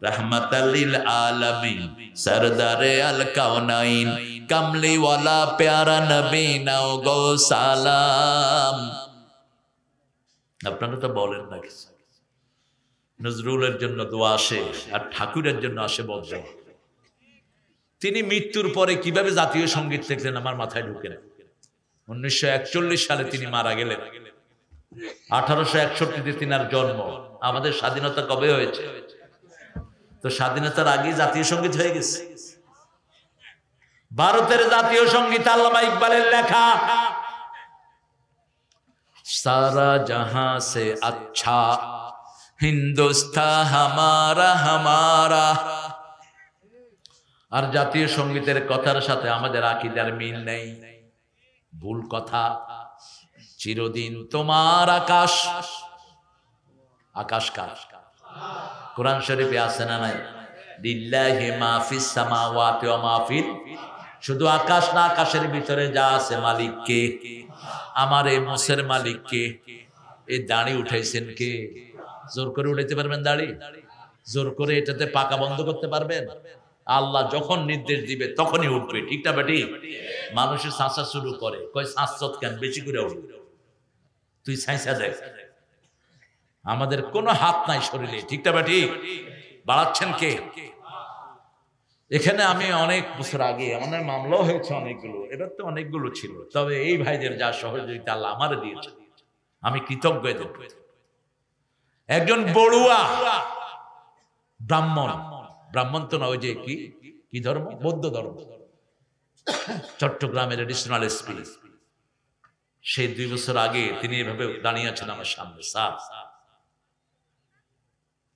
रहमतल लिल आलमीन सरदारे अल कौनाइन कमली वाला प्यारा नबी नाओ गो सालाम। আপনারা তো বলেন না কিছু। নজরুলের জন্য দোয়া আসে আর ঠাকুরের জন্য আসে বদদোয়া। তিনি মৃত্যুর পরে কিভাবে জাতীয় সঙ্গীত লিখলেন আমার মাথায় ঢুকে না। 1941 সালে তিনি মারা গেলেন। 1861 তিনার জন্ম। আমাদের স্বাধীনতা কবে হয়েছে? তো স্বাধীনতার আগে জাতীয় সঙ্গীত হয়ে গেছে। ভারতের জাতীয় সঙ্গীত আল্লামা ইকবালের লেখা। সারা জাহাঁ সে আচ্ছা হিন্দুস্তান হামারা হামারা। আর জাতীয় সঙ্গীতের কথার সাথে আমাদের আকীদার মিল নেই, ভুল কথা। চিরদিন তোমার আকাশ, আকাশ কার? কোরআন শরীফে আছে না নাই? লিল্লাহি মা ফিস সামাওয়াতি ওয়া মা ফিল। শুধু আকাশ না, আকাশের ভিতরে যা আছে মালিক কে? আমার এই মোসের মালিক কে? এই দাড়ি উঠাইছেন কে? জোর করে উঠাইতে পারবেন দাড়ি? জোর করে এটাতে পাকা বন্ধ করতে পারবেন? আল্লাহ যখন নির্দেশ দিবে তখনই উঠবে, ঠিক না বেটি? মানুষের সাঁচা শুরু করে, কয় সাঁচত কেন, বেশি করে উঠবে, তুই সাঁচা দেখ। আমাদের কোনো হাত নাই শরীরে, ঠিক না বেটি? বাড়াচ্ছেন কে? এখানে আমি অনেক বছর আগে আমাদের মামলাও হয়েছে অনেকগুলো, এবার তো অনেকগুলো ছিল, তবে এই ভাইদের যা সহযোগিতা আল্লাহ আমারে দিয়েছে, আমি কৃতজ্ঞ এদের প্রতি। একজন বড়ুয়া ব্রাহ্মণ, ব্রাহ্মণ তো না, ওই যে কি ধর্ম? বৌদ্ধ ধর্ম। চট্টগ্রামের এডিশনাল এসপি, সেই 2 বছর আগে তিনি এভাবে দাঁড়িয়ে আছেন আমার সামনে। স্যার,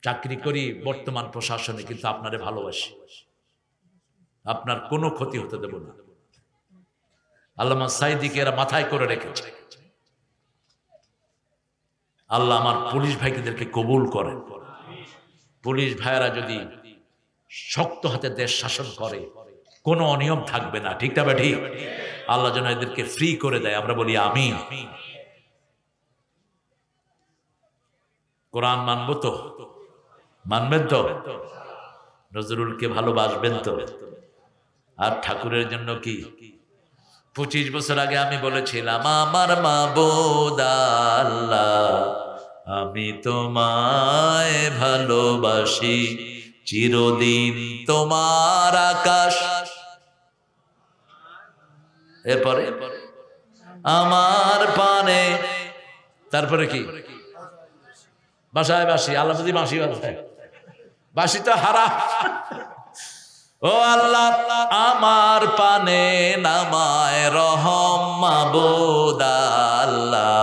চাকরি করি বর্তমান প্রশাসনে, কিন্তু আপনারে ভালোবাসি, আপনার কোনো ক্ষতি হতে দেব না। আল্লামা সাইদিকে এরা মাথায় করে রেখেছে। আল্লাহ আমার পুলিশ ভাইদেরকে কবুল করেন। পুলিশ ভাইয়েরা যদি শক্ত হাতে দেশ শাসন করে, কোনো অনিয়ম থাকবে না, ঠিক না বেঠি? আল্লাহ যেন এদেরকে ফ্রি করে দেয়, আমরা বলি আমিন। কোরআন মানব তো? মানবেন তো? নজরুলকে ভালোবাসবেন তো? আর ঠাকুরের জন্য কি? 25 বছর আগে আমি বলেছিলাম, আমার মাবুদ আল্লাহ আমি তোমায় ভালোবাসি, চিরদিন তোমার আকাশ। এরপরে আমার পানে, তারপরে কি? বাসায় বাসি, আল্লাহ যদি বাসি বাসায় বাসি তো হারা। ও আল্লাহ আমার পানে নামায় রহম, মাবুদ আল্লাহ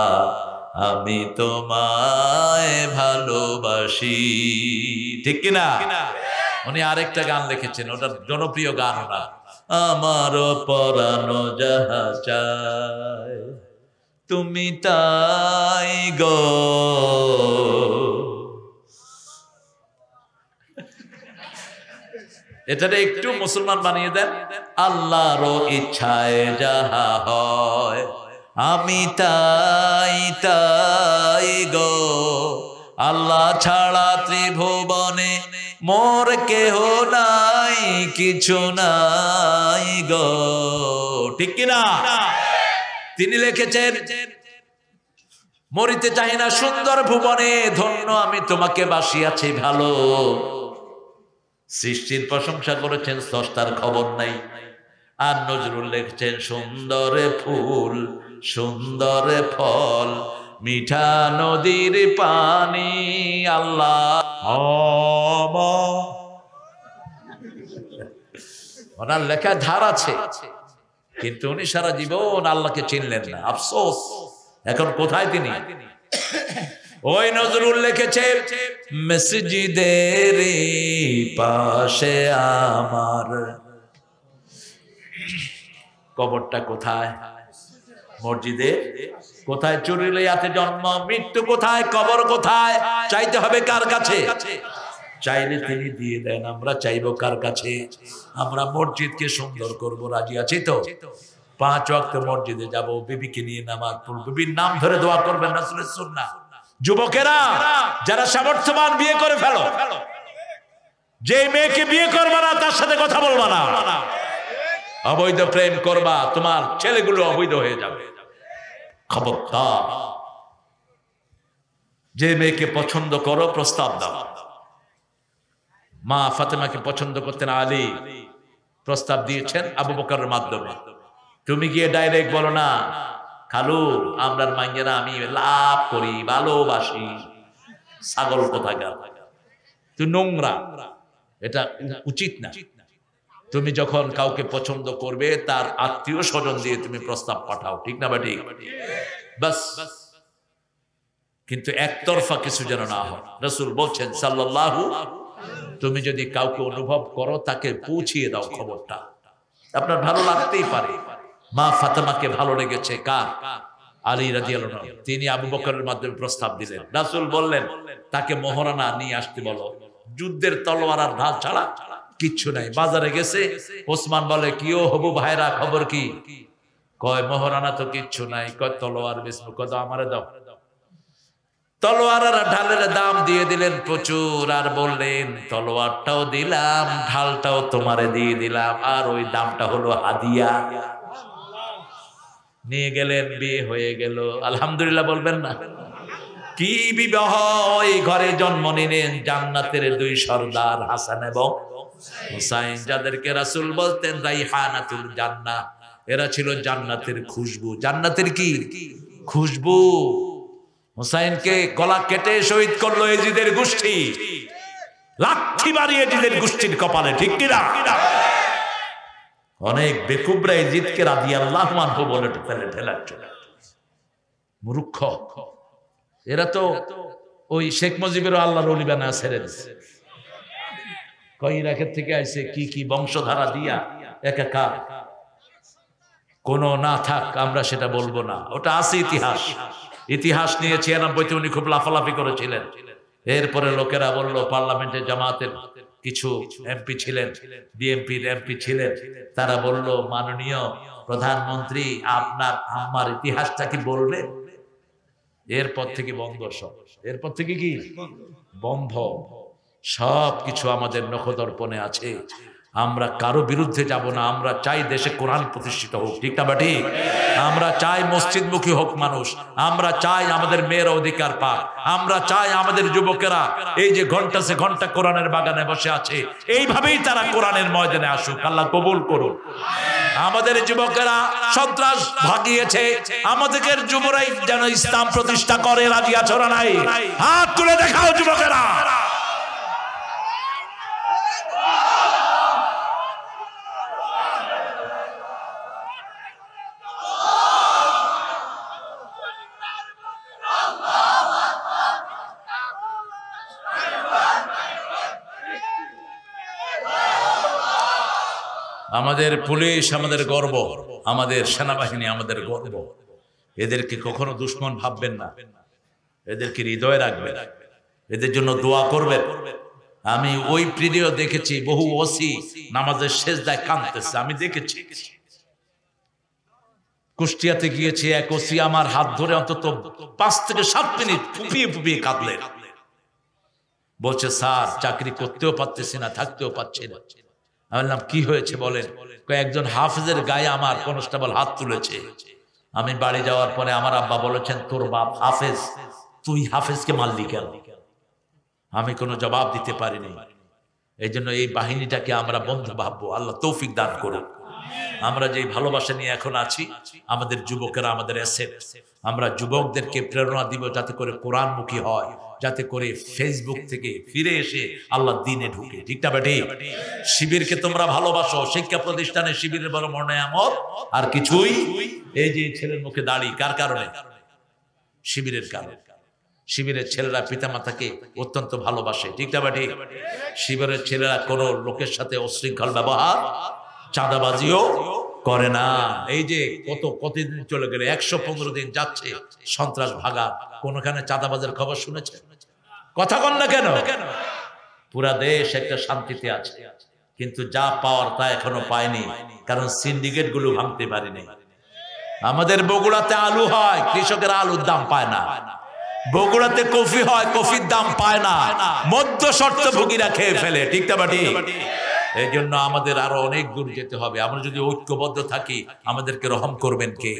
আমি তোমায় ভালোবাসি, ঠিক কিনা? উনি আরেকটা গান লিখেছেন, ওটা জনপ্রিয় গান ওনার, আমার পরানো যাহা চায় তুমি তাই গো। এটারে একটু মুসলমান বানিয়ে দেন, আল্লাহর ইচ্ছায় যাহা হয় আমি তাই তাই গো। আল্লাহ ছাড়া ত্রিভুবনে মোর কেহ নাই, কিছু নাই গো, ঠিক কিনা? তিনি লিখেছেন, মরিতে চাই না সুন্দর ভুবনে, ধন্য আমি তোমাকে বাসিয়াছি ভালো। সৃষ্টির প্রশংসা করেছেন, স্রষ্টার খবর নাই। আর নজরুল লিখছেন, সুন্দর ফুল সুন্দর ফল মিঠা নদীর পানি আল্লাহ। ওনার লেখা ধার আছে, কিন্তু উনি সারা জীবন আল্লাহকে চিনলেন না, আফসোস। এখন কোথায় তিনি? ওই নজরুল লিখেছে, মসজিদের পাশে আমার কবরটা কোথায়? মসজিদে কোথায়? চুরিলিয়াতে জন্ম, মৃত্যু কোথায়? কবর কোথায়? চাইতে হবে কার কাছে? চাইলে তিনি দিয়ে দেন, আমরা চাইবো কার কাছে? আমরা মসজিদকে সুন্দর করব, রাজি আছি তো? 5 ওয়াক্ত মসজিদে যাব, বিবিকে নিয়ে নামাজ পড়ব, বিবির নাম ধরে দোয়া করবেন, রাসূলের সুন্নাহ। যুবকেরা যারা সামর্থ্যবান, বিয়ে করে ফেলো। যে মেয়েকে বিয়ে করবা না তার সাথে কথা বলবা না, অবৈধ প্রেম করবা, তোমার ছেলেগুলো অবৈধ হয়ে যাবে। খবরদার। যে মেয়েকে পছন্দ করো প্রস্তাব দাও। মা ফাতেমাকে পছন্দ করতেন আলী, প্রস্তাব দিয়েছেন আবু বকরের মাধ্যমে। তুমি গিয়ে ডাইরেক্ট বলো না, খালু আমরার মাইয়েরা আমি লাভ করি, ভালোবাসি। ছাগল কোথাকার, তুই নোংরা, এটা উচিত না। তুমি যখন কাউকে পছন্দ করবে তার আত্মীয় স্বজন দিয়ে তুমি প্রস্তাব পাঠাও, ঠিক না ঠিক? বাস। কিন্তু একতরফা কিছু যেন না হয়। রাসূল বলছেন সাল্লাল্লাহু, তুমি যদি কাউকে অনুভব করো তাকে পৌঁছিয়ে দাও খবরটা। আপনার ভালো লাগতেই পারে। মা ফাতেমাকে ভালো লেগেছে কার? আলী রাদিয়াল্লাহু আনহু। তিনি আবু বকরের মাধ্যমে প্রস্তাব দিলেন। রাসূল বললেন তাকে মোহরানা নিয়ে আসতে বলো। যুদ্ধের তলোয়ার আর ঢাল ছাড়া কিচ্ছু নাই। বাজারে গেছে, ওসমান বলে কি ও হবু ভাইরা খবর কি? কয় মোহরানা তো কিচ্ছু নাই। কয় তলোয়ার বেচবো। কয় দাও আমারে দাও। তলোয়ার আর ঢালের দাম দিয়ে দিলেন প্রচুর, আর বললেন তলোয়ারটাও দিলাম, ঢালটাও তোমারে দিয়ে দিলাম, আর ওই দামটা হলো হাদিয়া। নিয়ে গেলেন, বিয়ে হয়ে গেল। আলহামদুলিল্লাহ বলবেন না? কি বিবাহ! এই ঘরে জন্ম নিলেন জান্নাতের দুই সর্দার হাসান এবং হুসাইন, যাদেরকে রাসূল বলতেন রাইহানাতুল জান্নাহ। এরা ছিল জান্নাতের খুশবু। জান্নাতের কি খুশবু! হুসাইনকে গলা কেটে শহীদ করলো এজিদের গোষ্ঠী, লাঠি মারিয়ে এজিদের গোষ্ঠীর কপালে, ঠিক কিনা? অনেক বেকুবরা এজিদকে রাদিয়াল্লাহু আনহু বলে ফেলে ঠেলাচ্ছিল। মূর্খ এরা তো ওই শেখ মুজিবের আল্লাহর ওলি বানায় ছেড়ে দিচ্ছে। কই ইরাকের থেকে আইছে কি কি বংশধারা দিয়া একাকার। কোনো না থাক, আমরা সেটা বলবো না, ওটা আছে ইতিহাস। ইতিহাস নিয়ে 96-তে উনি খুব লাফালাফি করেছিলেন। এরপরে লোকেরা বলল, পার্লামেন্টে জামাতের কিছু এমপি ছিলেন, বিএনপির এমপি ছিলেন, তারা বলল মাননীয় প্রধানমন্ত্রী আপনার আমার ইতিহাসটা কি বলবেন? এরপর থেকে বন্ধ সব। এরপর থেকে কি বন্ধ? সব কিছু আমাদের নখদর্পণে আছে। আমরা কারো বিরুদ্ধে যাব না। আমরা চাই দেশে কোরআন প্রতিষ্ঠিত হোক, ঠিক না বাটি? আমরা চাই মসজিদমুখী হোক মানুষ। আমরা চাই আমাদের মেয়েরা অধিকার পাক। আমরা চাই আমাদের যুবকেরা এই যে ঘন্টাছে ঘন্টা কোরআনের বাগানে বসে আছে, এইভাবেই তারা কোরআনের ময়দানে আসুক। আল্লাহ কবুল করুন। আমাদের যুবকেরা সন্ত্রাস ভাগিয়েছে, আমাদের যুবরাই যেন ইসলাম প্রতিষ্ঠা করে। রাজি আছো না নাই? হাত তুলে দেখাও যুবকেরা। আমাদের পুলিশ আমাদের গর্ব, আমাদের সেনাবাহিনী আমাদের গর্ব। এদেরকে কখনো দুশ্মন ভাববেন না, এদেরকে হৃদয়ে রাখবেন, এদের জন্য দোয়া করবেন। আমি ওই ভিডিও দেখেছি, বহু ওসি নামাজের শেষদায় কাঁদতেছে, আমি দেখেছি। কুষ্টিয়াতে গিয়েছি, এক ওসি আমার হাত ধরে অন্তত 5 থেকে 7 মিনিট ফুপিয়ে ফুপিয়ে কাঁদলেন। বলছে স্যার চাকরি করতেও পারতেছি না, থাকতেও পারছি না। আমি বললাম কি হয়েছে বলেন? একজন হাফেজের গায়ে আমার কনস্টেবল হাত তুলেছে। আমি বাড়ি যাওয়ার পরে আমার আব্বা বলেছেন তোর বাপ হাফেজ, তুই হাফেজকে মারলি কেন? আমি কোনো জবাব দিতে পারিনি। এই জন্য এই বাহিনীটাকে আমরা বন্ধু ভাববো। আল্লাহ তৌফিক দান করুন। আমরা যে ভালোবাসা নিয়ে এখন আছি, আমাদের যুবকেরা আমাদের অ্যাসেট। আমরা যুবকদেরকে প্রেরণা দিব যাতে করে কোরআনমুখী হয়, যাতে করে ফেসবুক থেকে ফিরে এসে আল্লাহ দ্বীনে ঢুকে, ঠিক না বেটি? শিবিরকে তোমরা ভালোবাসো, শিক্ষা প্রতিষ্ঠানে শিবিরের বড় নেয়ামত আর কিছুই। এই যে ছেলের মুখে দাড়ি কার কারণে? শিবিরের কারণে। শিবিরের ছেলেরা পিতামাতাকে অত্যন্ত ভালোবাসে, ঠিক না বেটি? শিবিরের ছেলেরা কোনো লোকের সাথে অশৃঙ্খল ব্যবহার, চাঁদাবাজিও করে না। এই যে কতদিন চলে গেলে 115 দিন যাচ্ছে সন্ত্রাস ভাগা, কোনখানে চাঁদাবাজের খবর শুনেছে? কথা কন না কেন? পুরা দেশ একটা শান্তিতে আছে, কিন্তু যা পাওয়ার তা এখনো পায়নি, কারণ সিন্ডিকেট গুলো ভাঙতে পারেনি। আমাদের বগুড়াতে আলু হয়, কৃষকেরা আলুর দাম পায় না। বগুড়াতে কফি হয়, কফির দাম পায় না, মধ্য শর্তভোগীরা খেয়ে ফেলে, ঠিক না বাটি? এই জন্য আমাদের আরো অনেক দূর যেতে হবে। আমরা যদি ঐক্যবদ্ধ থাকি, আমাদেরকে রহম করবেন কে?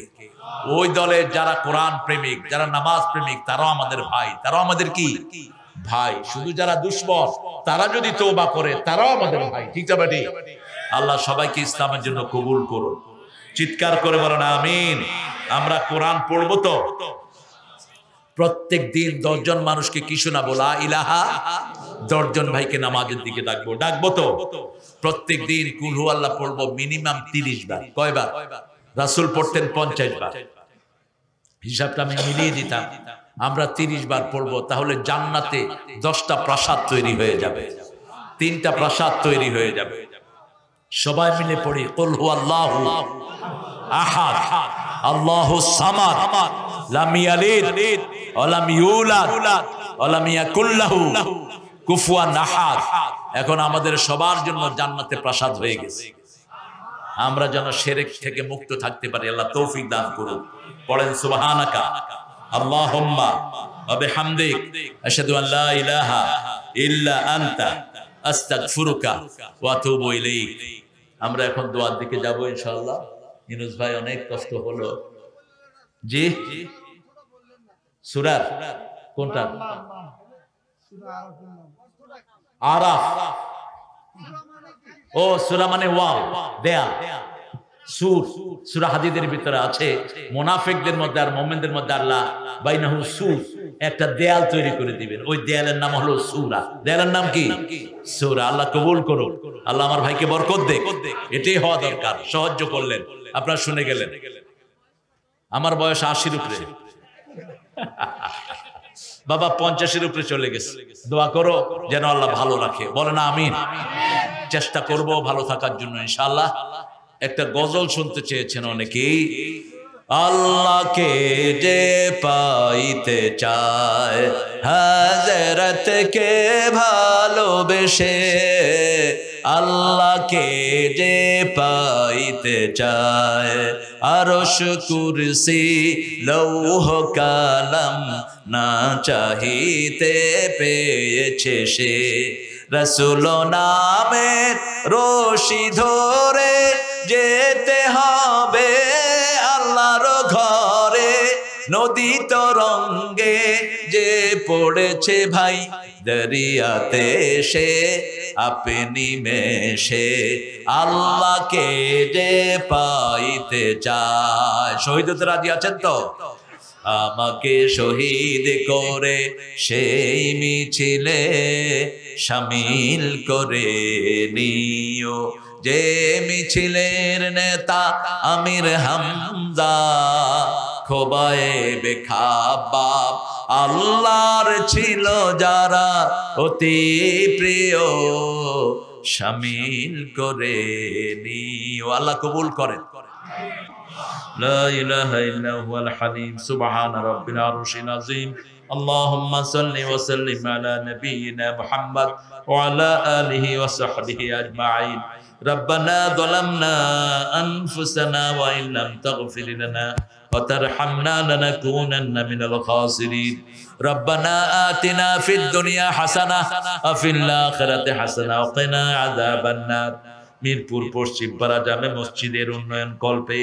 ওই দলের যারা কোরআন প্রেমিক, যারা নামাজ প্রেমিক, তারাও আমাদের ভাই, তারাও আমাদের কি ভাই। শুধু যারা দুশ্মন, তারা যদি তওবা করে, তারাও আমাদের ভাই, ঠিক না বাটি? আল্লাহ সবাইকে ইসলামের জন্য কবুল করুন। চিৎকার করে বলেন আমিন। আমরা কোরআন পড়বো তো প্রত্যেক দিন 10 জন মানুষকে কি শোনাবো? লা ইলাহা। 10 জন ভাইকে নামাজের দিকে ডাকবো তো প্রত্যেক দিন কুল হু আল্লাহ পড়বো মিনিমাম 30 বার। কয়বার? রাসূল পড়তেন 50 বার। হিসাবটা আমি মিলিয়ে দিতাম, আমরা 30 বার পড়বো, তাহলে জান্নাতে 10টা প্রাসাদ তৈরি হয়ে যাবে, 3টা প্রাসাদ তৈরি হয়ে যাবে। সবাই মিলে পড়ি কুল হু আল্লাহু আহাদ আল্লাহুস সামাদ লাম ইয়ালিদ ওয়া লাম ইউলাদ ওয়া লাম ইয়াকুল লাহু কুফুয়ান আহাদ। এখন আমাদের সবার জন্য জান্নাতে প্রাসাদ হয়ে গেছে। আমরা যেন শিরক থেকে মুক্ত থাকতে পারি, আল্লাহ তৌফিক দান করুন। পড়েন সুবহানাকা আল্লাহুম্মা ওয়া বিহামদিক আশহাদু আল লা ইলাহা ইল্লা আনতা আস্তাগফিরুকা ওয়া আতুবু ইলাইক। আমরা এখন দোয়ার দিকে যাব ইনশাআল্লাহ। ইউনুস ভাই অনেক কষ্ট হলো। জি সূরা কোনটা? আরাফ। ও সূরা মানে ওয়াল, দেয়াল। সূরা হাদীদের ভিতরে আছে মুনাফিকদের মধ্যে আর মুমিনদের মধ্যে আল্লাহ বাইনাহু সুর, একটা দেয়াল তৈরি করে দিবেন। ওই দেয়ালের নাম হলো সূরা। দেয়ালের নাম কি? সূরা। আল্লাহ কবুল করুন, আল্লাহ আমার ভাইকে বরকত দেক। এটাই হওয়া দরকার। সাহায্য করলেন, আপনারা শুনে গেলেন। আমার বয়স 80-র উপরে, বাবা 50-এর উপরে চলে গেছে। দোয়া করো যেন আল্লাহ ভালো রাখে, বলেন আমিন। চেষ্টা করব ভালো থাকার জন্য ইনশাআল্লাহ। একটা গজল শুনতে চেয়েছেন অনেকেই। আল্লাহকে যে পাইতে চায় হযরতকে ভালোবেসে, আল্লাহকে যে পাইতে চায় আরশ কুরসি লৌহ কালাম না চাহিতে পেয়েছে সে। রাসূল নামের রশি ধরে যেতে হবে আল্লাহর ঘরে। নদী তরঙ্গে যে পড়েছে ভাই দরিয়াতে সে আপনি মেশে, আল্লাহকে যে পাইতে চায়। শহীদ হতে রাজি আছেন তো? আমাকে শহীদ করে সেই মিছিলে শামিল করে নিও। যে মিছিলের নেতা আমির হামজা খোবায়েবে খাব্বাব, আল্লাহর ছিল যারা অতি প্রিয় শামিল করে নিও। আল্লাহ কবুল করেন। لا إله إلا هو الحليم سبحان رب العرش العظيم اللهم صل وسلم على نبينا محمد وعلى آله وصحبه أجمعين ربنا ظلمنا أنفسنا وإن لم تغفر لنا وترحمنا لنكونن من الخاسرين ربنا آتنا في الدنيا حسنة وفي الآخرة حسنة وقنا عذاب النار মিরপুর পশ্চিম পাড়া জামে মসজিদের উন্নয়ন কল্পে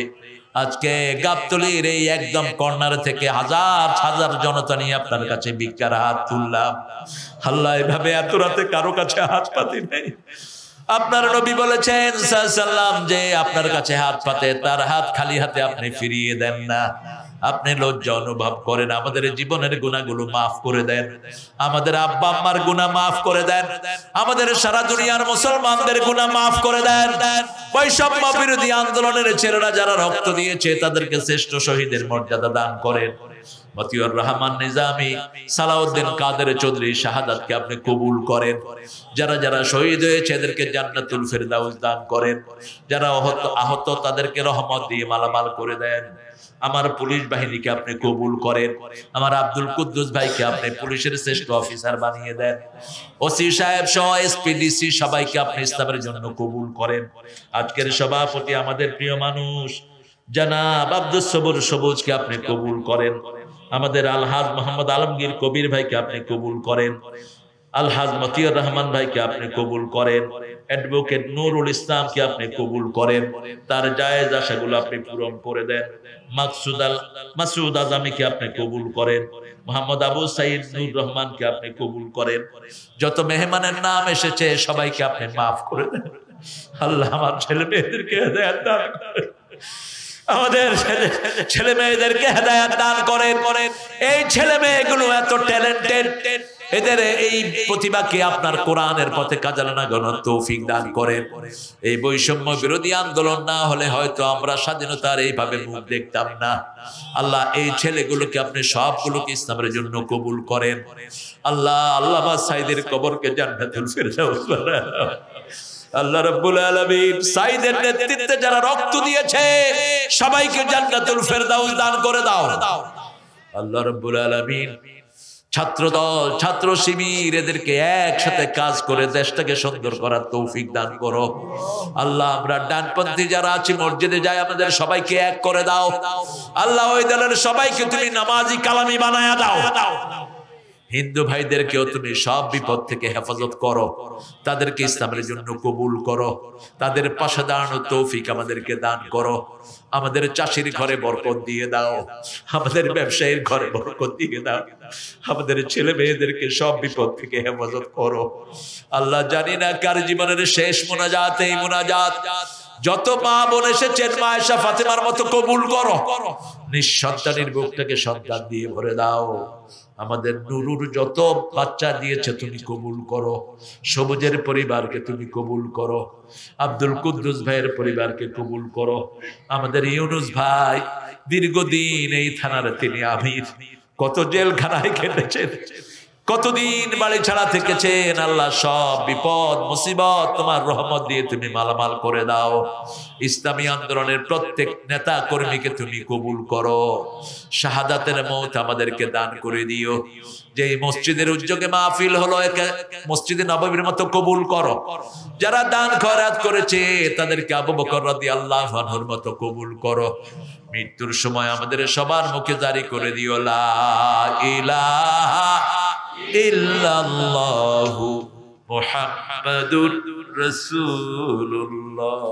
আজকে গাবতলীর এই একদম কর্নার থেকে হাজার হাজার জনতা নিয়ে আপনার কাছে ভিক্ষার হাত তুললাম। আল্লাহ এভাবে এত রাতে কারো কাছে হাত পাতি নেই। আপনার নবী বলেছেন সাল্লাল্লাহু আলাইহি যে আপনার কাছে হাত পাতে তার হাত খালি হাতে আপনি ফিরিয়ে দেন না। আপনি লজ্জা অনুভব করেন। আমাদের জীবনের গুনাহগুলো মাফ করে দেন, আমাদের আব্বা আম্মার গুনাহ মাফ করে দেন, আমাদের সারা দুনিয়ার মুসলমানদের গুনাহ মাফ করে দেন। বৈষম্য বিরোধী আন্দোলনের ছেলেরা যারা রক্ত দিয়েছে তাদেরকে শ্রেষ্ঠ শহীদের মর্যাদা দান করেন। মতিউর রহমান নিজামী, সালাউদ্দিন কাদের চৌধুরী শাহাদাতকে আপনি কবুল করেন। যারা যারা শহীদ হয়েছে এদেরকে জান্নাতুল ফেরদাউস দান করেন। যারা আহত তাদেরকে রহমত দিয়ে মালামাল করে দেন। আমার পুলিশ বাহিনীকে আপনি কবুল করেন। আমার আব্দুল কুদ্দুস ভাইকে আপনি পুলিশের শ্রেষ্ঠ অফিসার বানিয়ে দেন। ওসি সাহেব সহ এসপিডিসি সবাইকে আপনি ইসলামের জন্য কবুল করেন। আজকের সভাপতি আমাদের প্রিয় মানুষ জনাব আব্দুস সবুর সবুজকে আপনি কবুল করেন। আমাদের আলহাজ মোহাম্মদ আলমগীর কবির ভাইকে আপনি কবুল করেন, আলহাজ মতিউর রহমান ভাইকে আপনি কবুল করেন, অ্যাডভোকেট নুরুল ইসলামকে আপনি কবুল করেন, তার জায়েজ আশাগুলো আপনি পূরণ করে দেন। মাসুদ আজমিকে আপনি কবুল করেন, মোহাম্মদ আবু সাইদ নূর রহমানকে আপনি কবুল করেন। যত মেহমানের নাম এসেছে সবাইকে আপনি মাফ করে দেন। আল্লাহ আমার ছেলে মেয়েদেরকে হেদায়েত দান করেন, আমাদের ছেলে মেয়েদেরকে হেদায়েত দান করেন। এই ছেলে মেয়েগুলো এত ট্যালেন্টেড, এদের এই প্রতিভাকে আপনার কোরআনের পথে কাজে লাগানোর তৌফিক দান করেন। এই বৈষম্য বিরোধী আন্দোলন না হলে হয়তো আমরা স্বাধীনতার এইভাবে মুখ দেখতাম না। আল্লাহ এই ছেলেগুলোকে আপনি সবগুলোকে ইসলামের জন্য কবুল করেন। আল্লাহ আল্লামা সাইদের কবরকে জান্নাতুল ফিরদাউস বানাও। আল্লাহ রাব্বুল আলামিন সাইদের নেতৃত্বে যারা রক্ত দিয়েছে সবাইকে জান্নাতুল ফিরদাউস দান করে দাও। আল্লাহ রাব্বুল আলামিন ছাত্রদল, ছাত্র শিবির এদেরকে একসাথে কাজ করে দেশটাকে সুন্দর করার তৌফিক দান করো। আল্লাহ আমরা ডানপন্থী যারা আছি মসজিদে যাই, আমাদের সবাইকে এক করে দাও। আল্লাহ ওই দলের সবাইকে তুমি নামাজি কালামি বানায়া দাও। হিন্দু ভাইদেরকেও তুমি সব বিপদ থেকে হেফাজত করো, তাদেরকে ইসলামের জন্য কবুল করো, তাদের পাশে দাঁড়ানোর তৌফিক আমাদেরকে দান করো। আমাদের চাষির ঘরে বরকত দিয়ে দাও, আমাদের ব্যবসায়ীর ঘরে বরকত দিয়ে দাও, আমাদের ছেলে মেয়েদেরকে সব বিপদ থেকে হেফাজত করো। আল্লাহ জানি না কার জীবনের শেষ মুনাজাত এই মুনাজাত, যত মা বোন এসেছেন মা আয়েশা ফাতেমার মতো কবুল করো। নিঃসন্তানের বুকটাকে সন্তান দিয়ে ভরে দাও। আমাদের নুরুর যত বাচ্চা দিয়েছে তুমি কবুল করো। সবুজের পরিবারকে তুমি কবুল করো। আব্দুল কুদ্দুস ভাইয়ের পরিবারকে কবুল করো। আমাদের ইউনুস ভাই দীর্ঘদিন এই থানার তিনি আমির, কত জেলখানায় কেটেছেন, কতদিন বাড়ি ছাড়া থেকেছেন। আল্লাহ সব বিপদ মুসিবত তোমার রহমত দিয়ে তুমি মালামাল করে দাও। ইসলামী আন্দোলনের প্রত্যেক নেতা কর্মীকে তুমি কবুল করো। শাহাদাতের মওত আমাদেরকে দান করে দিও। যে মসজিদের উদ্যোগে মাহফিল হলো, একে মসজিদে নববীর মতো কবুল করো। যারা দান খয়রাত করেছে তাদেরকে আবু বকর রাদিয়াল্লাহু আনহুর মতো কবুল করো। মৃত্যুর সময় আমাদের সবার মুখে জারি করে দিও লা ইলাহা ইল্লাল্লাহু মুহাম্মাদুর রাসূলুল্লাহ।